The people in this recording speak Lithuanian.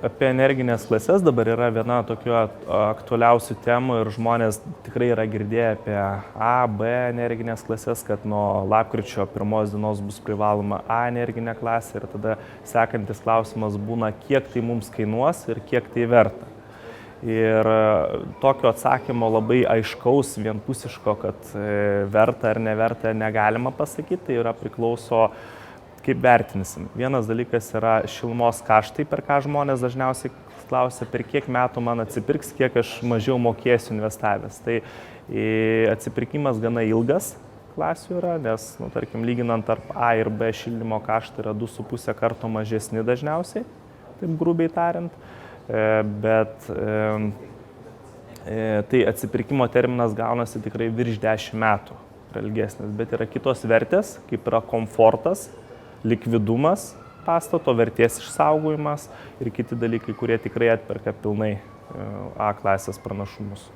apie energinės klases dabar yra viena tokių aktualiausių temų ir žmonės tikrai yra girdėję apie A, B energinės klases, kad nuo lapkričio 1 dienos bus privaloma A energinė klasė ir tada sekantis klausimas būna, kiek tai mums kainuos ir kiek tai verta. Ir tokio atsakymo labai aiškaus, vienpusiško, kad verta ar neverta negalima pasakyti, tai yra priklauso kaip vertinsim. Vienas dalykas yra šilumos kaštai, per ką žmonės dažniausiai klausia, per kiek metų man atsipirks, kiek aš mažiau mokėsiu investavęs. Tai atsipirkimas gana ilgas klasių yra, nes, tarkim, lyginant tarp A ir B šildymo kaštai yra 2,5 karto mažesni dažniausiai, taip grubiai tariant. Bet tai atsipirkimo terminas gaunasi tikrai virš 10 metų, yra ilgesnis. Bet yra kitos vertės, kaip yra komfortas, likvidumas pastato, vertės išsaugojimas ir kiti dalykai, kurie tikrai atperka pilnai A klasės pranašumus.